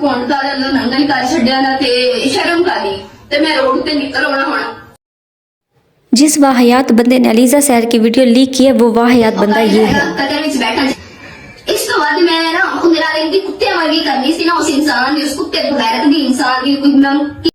कौन का नंगा ही कर छड्या ना ते शर्म करी ते मैं रोड ते निकल आना हुण। जिस वाहियात बंदे ने अलीजा सहर की वीडियो लीक की है वो वाहियात बंदा ये है। कतर विच बैठा इस तो बाद मैं ना खुद मेरा एक कुत्ते वर्गी करनी सी ना उस इंसान की, उस कुत्ते बगैरत भी इंसान की कोई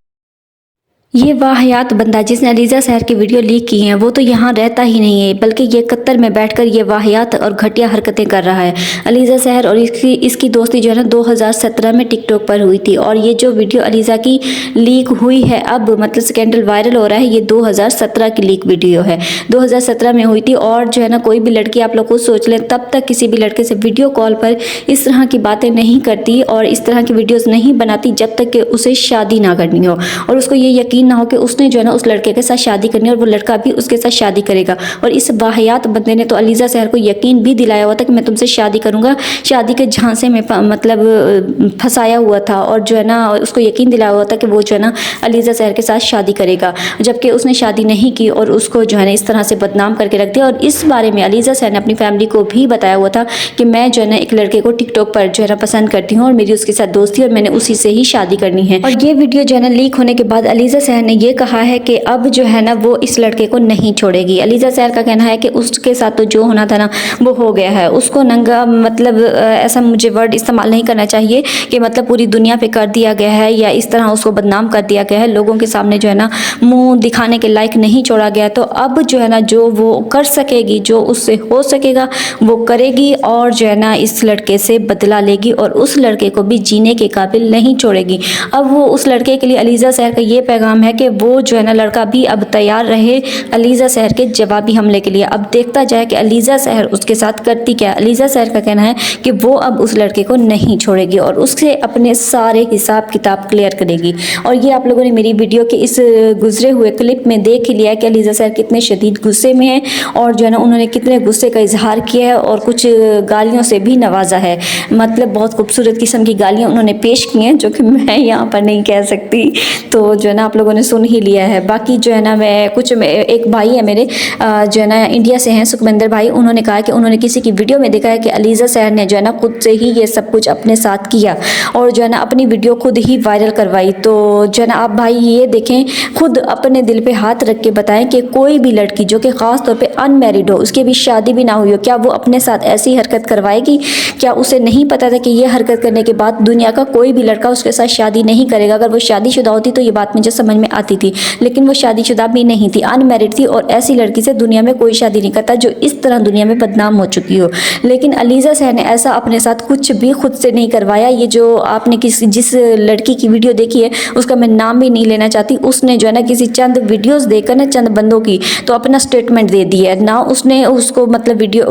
ये वाहियात बंदा जिसने अलीजा सहर की वीडियो लीक की है वो तो यहाँ रहता ही नहीं है, बल्कि ये कतर में बैठकर ये वाहियात और घटिया हरकतें कर रहा है। अलीजा सहर और इसकी दोस्ती जो है ना 2017 में टिकटॉक पर हुई थी, और ये जो वीडियो अलीजा की लीक हुई है अब मतलब स्कैंडल वायरल हो रहा है, ये 2017 की लीक वीडियो है। 2017 में हुई थी। और जो है ना कोई भी लड़की आप लोग खुद सोच लें तब तक किसी भी लड़के से वीडियो कॉल पर इस तरह की बातें नहीं करती और इस तरह की वीडियोज़ नहीं बनाती जब तक कि उसे शादी ना करनी हो और उसको ये यकीन ना हो कि उसने जो है ना उस लड़के के साथ शादी करनी है और वो लड़का भी उसके साथ शादी करेगा। और इस वाहियात बंदे ने तो अलीजा सहर को यकीन भी दिलाया हुआ था कि मैं तुमसे शादी करूंगा, शादी के झांसे में मतलब फंसाया हुआ था और जो है ना उसको यकीन दिलाया हुआ था कि वो जो है ना अलीजा सहर के साथ शादी करेगा, जबकि उसने शादी नहीं की और उसको जो है ना इस तरह से बदनाम करके रख दिया। और इस बारे में अलीजा सहर ने अपनी फैमिली को भी बताया हुआ था कि मैं जो है ना एक लड़के को टिकटॉक पर जो है ना पसंद करती हूँ और मेरी उसके साथ दोस्ती और मैंने उसी से ही शादी करनी है। और ये वीडियो जो है ना लीक होने के बाद अलीजा सहर ने ये कहा है कि अब जो है ना वो इस लड़के को नहीं छोड़ेगी। अलीजा सहर का कहना है कि उसके साथ तो जो होना था ना वो हो गया है, उसको नंगा मतलब ऐसा मुझे वर्ड इस्तेमाल नहीं करना चाहिए कि मतलब पूरी दुनिया पे कर दिया गया है या इस तरह उसको बदनाम कर दिया गया है, लोगों के सामने जो है ना मुंह दिखाने के लायक नहीं छोड़ा गया। तो अब जो है ना जो वो कर सकेगी, जो उससे हो सकेगा वो करेगी और जो है ना इस लड़के से बदला लेगी और उस लड़के को भी जीने के काबिल नहीं छोड़ेगी। अब वो उस लड़के के लिए अलीजा सहर का ये पैगाम है कि वो जो है ना लड़का भी अब तैयार रहे अलीजा सहर के जवाबी हमले के लिए। अब देखता जाए कि अलीजा सहर उसके साथ करती क्या। अलीजा सहर का कहना है कि वो अब उस लड़के को नहीं छोड़ेगी और उससे अपने सारे हिसाब किताब क्लियर करेगी। और ये आप लोगों ने मेरी वीडियो के इस गुजरे हुए क्लिप में देख ही लिया है कि अलीजा सहर कितने शदीद गुस्से में है और जो है ना उन्होंने कितने गुस्से का इजहार किया है और कुछ गालियों से भी नवाजा है। मतलब बहुत खूबसूरत किस्म की गालियाँ उन्होंने पेश की हैं जो कि मैं यहाँ पर नहीं कह सकती, तो जो है ना आप लोगों ने सुन ही लिया है। बाकी जो है ना एक भाई है मेरे जो है ना इंडिया से हैं, सुखविंदर भाई, उन्होंने कहा कि उन्होंने किसी की वीडियो में देखा है कि अलीजा सहर ने जो है ना खुद से ही ये सब कुछ अपने साथ किया और जो है ना अपनी वीडियो खुद ही वायरल करवाई। तो जो है ना आप भाई ये देखें, खुद अपने दिल पे हाथ रख के बताएं कि कोई भी लड़की जो कि ख़ास तौर पे अनमैरिड हो, उसकी भी शादी भी ना हुई हो, क्या वो अपने साथ ऐसी हरकत करवाएगी? क्या उसे नहीं पता था कि ये हरकत करने के बाद दुनिया का कोई भी लड़का उसके साथ शादी नहीं करेगा? अगर वो शादीशुदा होती तो ये बात मुझे समझ में आती थी, लेकिन वो शादीशुदा भी नहीं थी, अनमैरिड थी और ऐसी लड़की से दुनिया में कोई शादी नहीं करता जो इस तरह दुनिया में बदनाम हो चुकी हो। लेकिन अलीजा सहर ने ऐसा अपने साथ कुछ भी खुद से नहीं करवाया। ये जो आपने जिस लड़की की वीडियो देखी है उसका मैं नाम भी नहीं लेना चाहती, उसने जो है ना किसी चंद वीडियोस देखकर ना चंद बंदों की तो अपना स्टेटमेंट दे दी है ना, उसने उसको मतलब वीडियो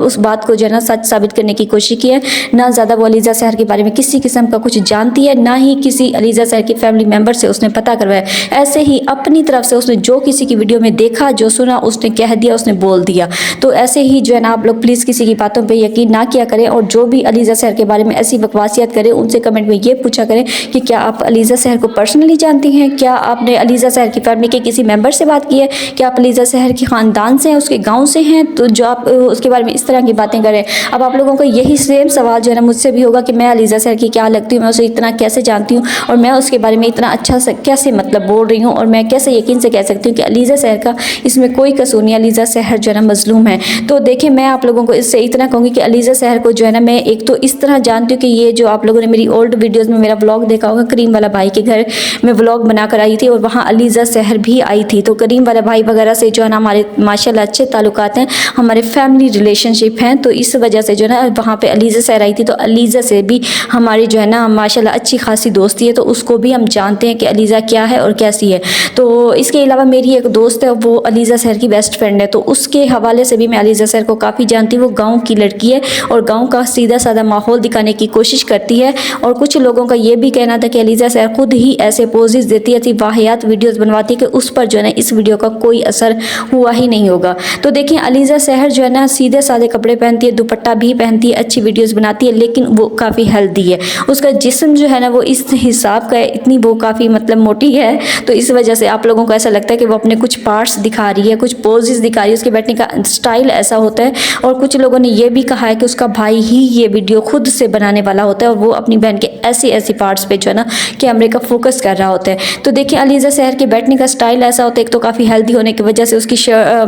उस बात को जो है ना सच साबित करने की कोशिश की है। ना ज़्यादा वो अलीजा सहर के बारे में किसी किस्म का कुछ जानती है, ना ही किसी अलीजा सहर की फैमिली मेम्बर से उसने पता करवाया। ऐसे ही अपनी तरफ से उसने जो किसी की वीडियो में देखा, जो सुना, उसने कह दिया, उसने बोल दिया। तो ऐसे ही जो है ना आप लोग प्लीज़ किसी की बातों पे यकीन ना किया करें और जो भी अलीजा सहर के बारे में ऐसी बकवासियत करें उनसे कमेंट में ये पूछा करें कि क्या आप अलीजा सहर को पर्सनली जानती हैं, क्या आपने अलीजा सहर की फैमिली के किसी मेंबर से बात की है, क्या आप अलीजा सहर के ख़ानदान से हैं, उसके गाँव से हैं, तो जो आप उसके बारे में इस तरह की बातें करें। अब आप लोगों को यही सेम सवाल जो है ना मुझसे भी होगा कि मैं अलीजा सहर की क्या लगती हूँ, मैं उसे इतना कैसे जानती हूँ और मैं उसके बारे में इतना अच्छा से कैसे मतलब बोल रही हूँ और मैं कैसे यकीन से कह सकती हूँ कि अलीजा सहर का इसमें कोई कसूर नहीं, अलीजा सहर जो है ना मजलूम है। तो देखिए मैं आप लोगों को इससे इतना कहूँगी कि अलीजा सहर को जो है ना मैं एक तो इस तरह जानती हूँ कि ये जो आप लोगों ने मेरी ओल्ड वीडियोज़ में मेरा व्लॉग देखा होगा, करीम वाला भाई के घर में व्लॉग बनाकर आई थी और वहाँ अलीजा सहर भी आई थी। तो करीम वाला भाई वगैरह से जो है ना हमारे माशाल्लाह अच्छे ताल्लुकात हैं, हमारे फैमिली रिलेशनशिप हैं, तो इस वजह से जो है ना वहाँ पे अलीजा सहर आई थी। तो अलीजा से भी हमारी जो है ना माशाल्लाह अच्छी खासी दोस्ती है, तो उसको भी हम जानते हैं कि अलीजा क्या है और कैसी है। तो इसके अलावा मेरी एक दोस्त है, वो अलीजा सहर की बेस्ट फ्रेंड है, तो उसके हवाले से भी मैं अलीजा सहर को काफ़ी जानती हूँ। वो गाँव की लड़की है और गाँव का सीधा साधा माहौल दिखाने की कोशिश करती है और कुछ लोगों का ये भी कहना था कि अलीजा सहर खुद ही ऐसे पोजेस देती है, वाहियात वीडियोस बनवाती है कि उस पर जो है ना इस वीडियो का कोई असर हुआ ही नहीं होगा। तो देखिए अलीज़ा सहर जो है ना सीधे साधे कपड़े पहनती है, दुपट्टा भी पहनती है, अच्छी वीडियोस बनाती है, लेकिन वो काफ़ी हेल्दी है। उसका जिस्म जो है ना वो इस हिसाब का है, इतनी वो काफ़ी मतलब मोटी है, तो इस वजह से आप लोगों को ऐसा लगता है कि वो अपने कुछ पार्ट्स दिखा रही है, कुछ पोजेस दिखा रही है, उसके बैठने का स्टाइल ऐसा होता है। और कुछ लोगों ने ये भी कहा है कि उसका भाई ही ये वीडियो खुद से बनाने वाला होता है और वो अपनी बहन के ऐसी ऐसी पार्ट्स पे जो है ना कैमरे का फोकस कर रहा होता है। तो देखिए अलीज़ा सहर के बैठने का स्टाइल ऐसा होता है, एक तो काफ़ी हेल्दी होने की वजह से उसकी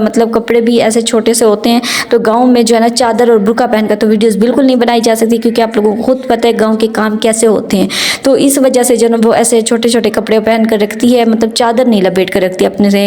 मतलब कपड़े भी ऐसे छोटे से होते हैं। तो गाँव में जो है ना चादर और बुर्का पहनकर तो वीडियोज़ बिल्कुल नहीं बनाई जा सकती, क्योंकि आप लोगों को खुद पता है गाँव के काम कैसे होते हैं। तो इस वजह से जो ना वो ऐसे छोटे छोटे कपड़े पहन कर रखती है, मतलब चादर नहीं लपेट कर रखती अपने से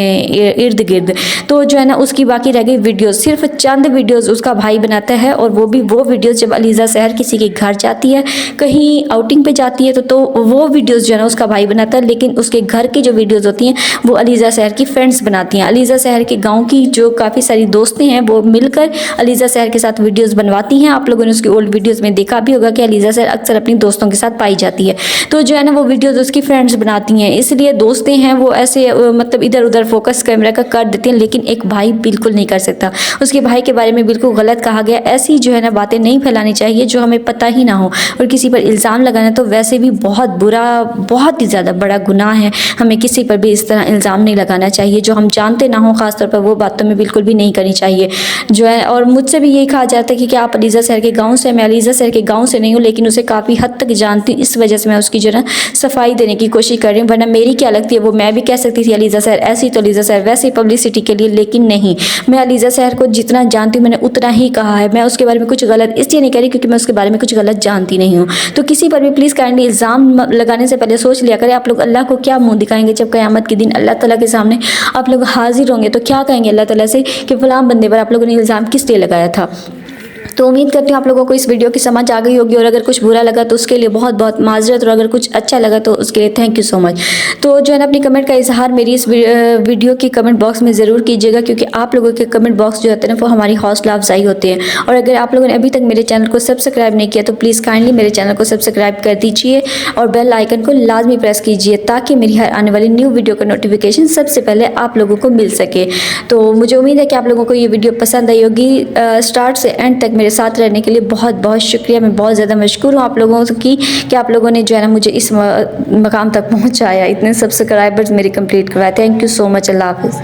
इर्द गिर्द। तो जो है ना उसकी बाकी रह गई वीडियोज़, सिर्फ चंद वीडियोज़ उसका भाई बनाता है, और वो भी वो वीडियोज़ जब अलीज़ा सहर किसी के घर जाती है, कहीं आउटिंग पे जाती है, तो वो वीडियोज़ जो है ना उसका भाई बनाता है। लेकिन उसके घर की जो वीडियोज़ होती हैं वो अलीज़ा सहर की फ्रेंड्स बनाती हैं। अलीज़ा सहर के गाँव की जो काफ़ी सारी दोस्तें हैं वो मिलकर अलीज़ा सहर के साथ वीडियोज़ बनवाती हैं। आप लोगों ने उसकी ओल्ड वीडियोज़ में देखा भी होगा कि अलीज़ा सहर अक्सर अपनी दोस्तों के साथ पाई जाती है। तो जो है ना वो वीडियोज़ उसकी फ्रेंड्स बनाती हैं, इसलिए दोस्तें हैं वो ऐसे मतलब इधर उधर फोकस कैमरा का कर देती हैं, लेकिन एक भाई बिल्कुल नहीं कर सकता। उसके भाई के बारे में बिल्कुल गलत कहा गया, ऐसी जो है ना बातें नहीं फैलानी चाहिए जो हमें पता ही ना हो। और किसी पर इल्ज़ाम लगाना तो वैसे भी बहुत बुरा, बहुत ही ज़्यादा बड़ा गुनाह है। हमें किसी पर भी इस तरह इल्ज़ाम नहीं लगाना चाहिए जो हम जानते ना हो, ख़ासतौर पर वो बात तो में बिल्कुल भी नहीं करनी चाहिए जो है। और मुझसे भी यही कहा जाता है कि क्या आप अलीज़ा सहर के गाँव से? मैं अलीज़ा सहर के गाँव से नहीं हूँ, लेकिन उसे काफ़ी हद तक जानती हूँ, इस वजह से मैं उसकी जो है ना सफाई देने की कोशिश कर रही हूँ। वरना मेरी क्या लगती है, वो मैं भी कह सकती थी अलीज़ा सहर ऐसी तो अलीज़ा सहर वैसी पब्लिसिटी के लिए, लेकिन नहीं, मैं अलीज़ा सहर को जितना जानती हूँ मैंने उतना ही कहा है। मैं उसके बारे में कुछ गलत इसलिए नहीं कह रही क्योंकि मैं उसके बारे में कुछ गलत जानती नहीं हूँ। तो किसी पर भी प्लीज़ काइंडली इल्ज़ाम लगाने से पहले सोच लिया करें। आप लोग अल्लाह को क्या मुँह दिखाएंगे जब क़यामत के दिन अल्लाह ताला के सामने आप लोग हाजिर होंगे, तो क्या कहेंगे अल्लाह ताला से कि फ़लाँ बंदे पर आप लोगों ने इल्ज़ाम किस लिए लगाया था। तो उम्मीद करती हूँ आप लोगों को इस वीडियो की समझ आ गई होगी, और अगर कुछ बुरा लगा तो उसके लिए बहुत बहुत माजरत, और अगर कुछ अच्छा लगा तो उसके लिए थैंक यू सो मच। तो जो है ना अपनी कमेंट का इजहार मेरी इस वीडियो की कमेंट बॉक्स में ज़रूर कीजिएगा, क्योंकि आप लोगों के कमेंट बॉक्स जो होते हैं ना वो हमारी हौसला अफजाई होते हैं। और अगर आप लोगों ने अभी तक मेरे चैनल को सब्सक्राइब नहीं किया तो प्लीज़ काइंडली मेरे चैनल को सब्सक्राइब कर दीजिए और बेल आइकन को लाजमी प्रेस कीजिए, ताकि मेरी हर आने वाली न्यू वीडियो का नोटिफिकेशन सबसे पहले आप लोगों को मिल सके। तो मुझे उम्मीद है कि आप लोगों को ये वीडियो पसंद आई होगी। स्टार्ट से एंड तक मेरे साथ रहने के लिए बहुत बहुत शुक्रिया। मैं बहुत ज़्यादा मशकूर हूँ आप लोगों की कि आप लोगों ने जो है ना मुझे इस मकाम तक पहुँचाया, इतने सब्सक्राइबर्स मेरे कंप्लीट करवाए। Thank you so much. अल्लाह हाफ़िज़।